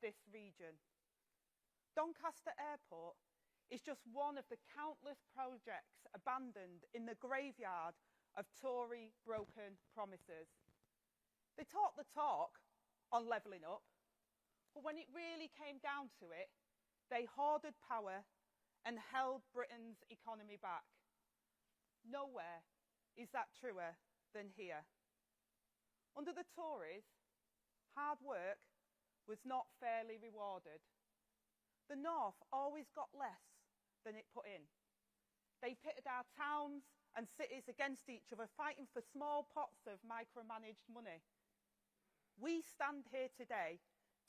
this region. Doncaster Airport is just one of the countless projects abandoned in the graveyard of Tory broken promises. They talk the talk on levelling up, but when it really came down to it, they hoarded power and held Britain's economy back. Nowhere is that truer than here. Under the Tories, hard work was not fairly rewarded. The North always got less than it put in. They pitted our towns and cities against each other, fighting for small pots of micromanaged money. We stand here today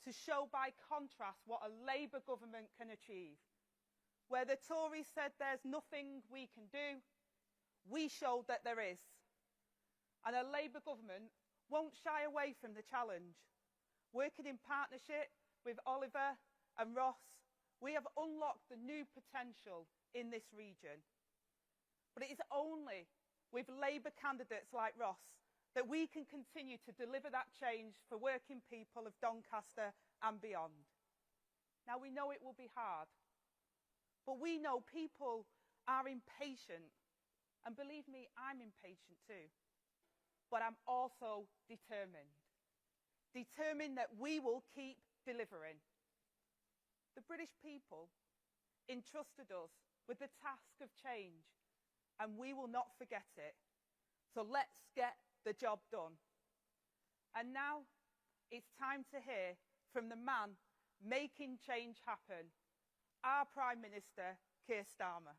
to show by contrast what a Labour government can achieve. Where the Tories said there's nothing we can do, we showed that there is. And a Labour government won't shy away from the challenge. Working in partnership with Oliver and Ross, we have unlocked the new potential in this region. But it is only with Labour candidates like Ross that we can continue to deliver that change for working people of Doncaster and beyond. Now, we know it will be hard, but we know people are impatient. And believe me, I'm impatient too. But I'm also determined. Determined that we will keep delivering. The British people entrusted us with the task of change, and we will not forget it. So let's get the job done. And now it's time to hear from the man making change happen, our Prime Minister, Keir Starmer.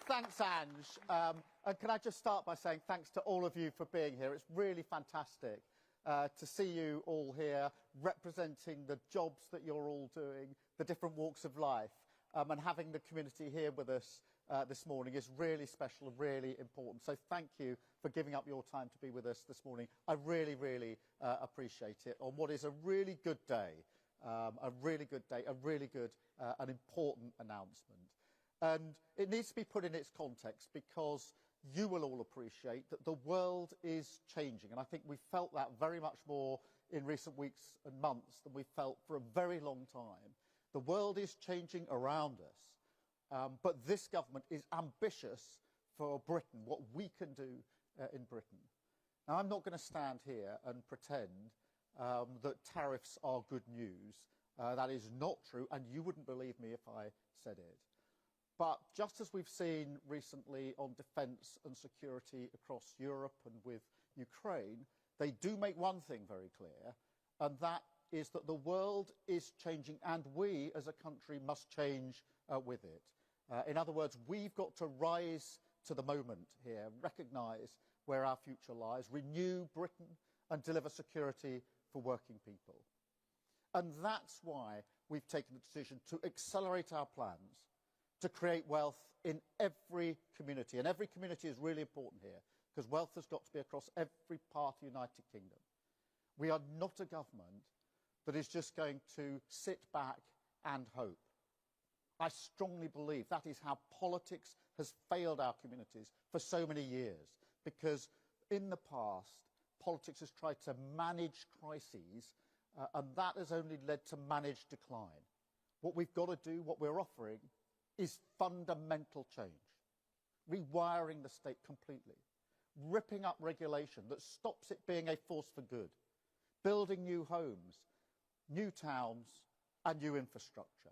Thanks, Ange. And can I just start by saying thanks to all of you for being here. It's really fantastic to see you all here representing the jobs that you're all doing, the different walks of life, and having the community here with us this morning is really special and really important. So thank you for giving up your time to be with us this morning. I really, really appreciate it on what is a really good day, a really good and important announcement. And it needs to be put in its context because you will all appreciate that the world is changing. And I think we've felt that very much more in recent weeks and months than we've felt for a very long time. The world is changing around us. But this government is ambitious for Britain, what we can do in Britain. Now, I'm not going to stand here and pretend that tariffs are good news. That is not true, and you wouldn't believe me if I said it. But just as we've seen recently on defence and security across Europe and with Ukraine, they do make one thing very clear, and that is that the world is changing and we as a country must change with it. In other words, we've got to rise to the moment here, recognise where our future lies, renew Britain and deliver security for working people. And that's why we've taken the decision to accelerate our plans to create wealth in every community. And every community is really important here, because wealth has got to be across every part of the United Kingdom. We are not a government that is just going to sit back and hope. I strongly believe that is how politics has failed our communities for so many years, because in the past, politics has tried to manage crises, and that has only led to managed decline. What we've got to do, what we're offering, is fundamental change, rewiring the state completely, ripping up regulation that stops it being a force for good, building new homes, new towns and new infrastructure,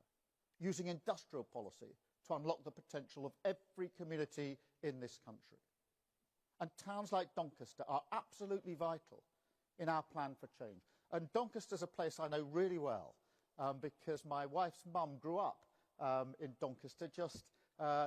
using industrial policy to unlock the potential of every community in this country. And towns like Doncaster are absolutely vital in our plan for change. And Doncaster is a place I know really well because my wife's mum grew up in Doncaster, just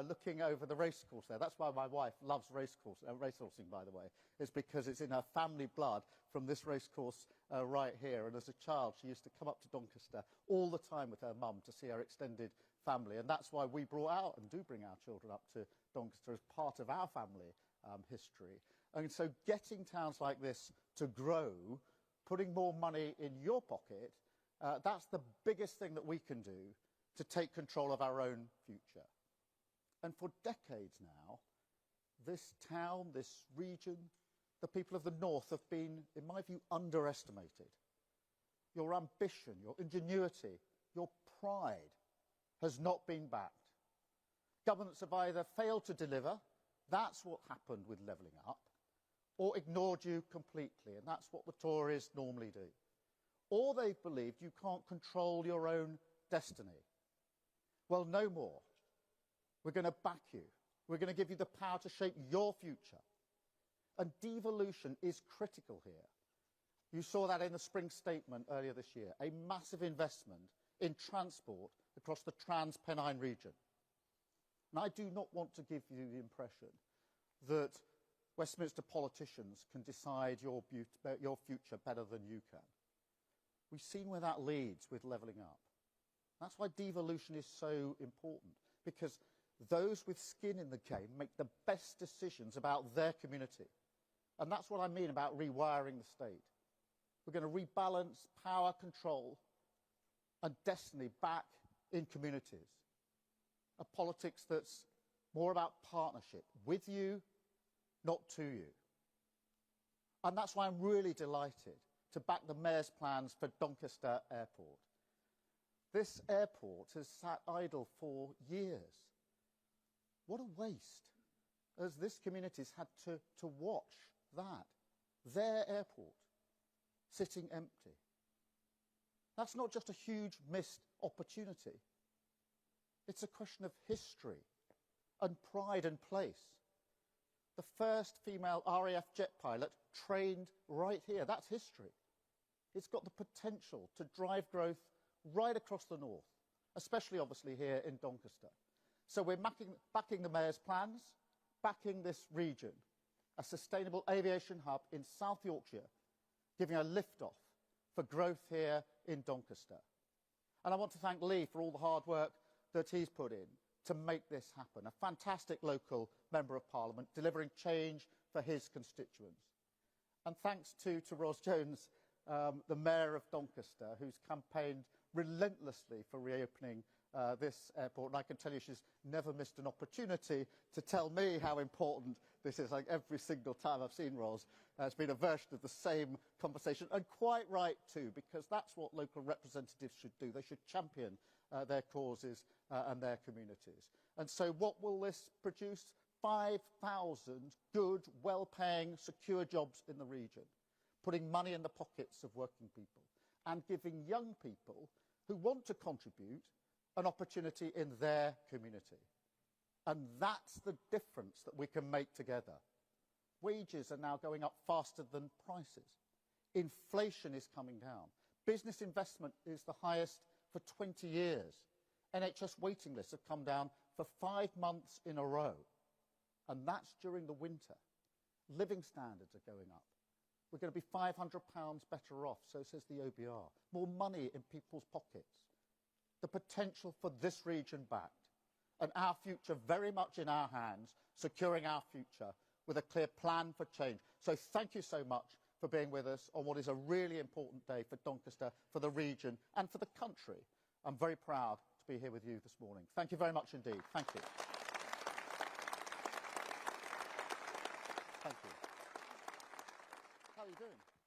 looking over the racecourse there. That's why my wife loves racehorseing, by the way. It's because it's in her family blood from this racecourse right here. And as a child, she used to come up to Doncaster all the time with her mum to see her extended family. And that's why we brought out and do bring our children up to Doncaster as part of our family history. And so getting towns like this to grow, putting more money in your pocket, that's the biggest thing that we can do to take control of our own future. And for decades now, this town, this region, the people of the north have been, in my view, underestimated. Your ambition, your ingenuity, your pride has not been backed. Governments have either failed to deliver, that's what happened with levelling up, or ignored you completely, and that's what the Tories normally do. Or they've believed you can't control your own destiny. Well, no more. We're going to back you. We're going to give you the power to shape your future. And devolution is critical here. You saw that in the spring statement earlier this year, a massive investment in transport across the Trans-Pennine region. And I do not want to give you the impression that Westminster politicians can decide your future better than you can. We've seen where that leads with levelling up. That's why devolution is so important, because those with skin in the game make the best decisions about their community. And that's what I mean about rewiring the state. We're going to rebalance power, control and destiny back in communities. A politics that's more about partnership, with you, not to you. And that's why I'm really delighted to back the Mayor's plans for Doncaster Airport. This airport has sat idle for years. What a waste, as this community's had to watch that, their airport, sitting empty. That's not just a huge missed opportunity. It's a question of history and pride and place. The first female RAF jet pilot trained right here. That's history. It's got the potential to drive growth right across the north, especially obviously here in Doncaster. So we're backing the Mayor's plans, backing this region, a sustainable aviation hub in South Yorkshire, giving a lift-off for growth here in Doncaster. And I want to thank Lee for all the hard work that he's put in to make this happen. A fantastic local Member of Parliament delivering change for his constituents. And thanks to Ros Jones, the Mayor of Doncaster, who's campaigned relentlessly for reopening this airport. And I can tell you she's never missed an opportunity to tell me how important this is. Like every single time I've seen Ros, it's been a version of the same conversation. And quite right too, because that's what local representatives should do. They should champion their causes and their communities. And so what will this produce? 5,000 good, well-paying, secure jobs in the region, putting money in the pockets of working people and giving young people who want to contribute an opportunity in their community. And that's the difference that we can make together. Wages are now going up faster than prices. Inflation is coming down. Business investment is the highest for 20 years. NHS waiting lists have come down for 5 months in a row. And that's during the winter. Living standards are going up. We're going to be £500 better off, so says the OBR. More money in people's pockets. The potential for this region backed. And our future very much in our hands, securing our future with a clear plan for change. So thank you so much for being with us on what is a really important day for Doncaster, for the region and for the country. I'm very proud to be here with you this morning. Thank you very much indeed. Thank you. Thank you. How are you doing?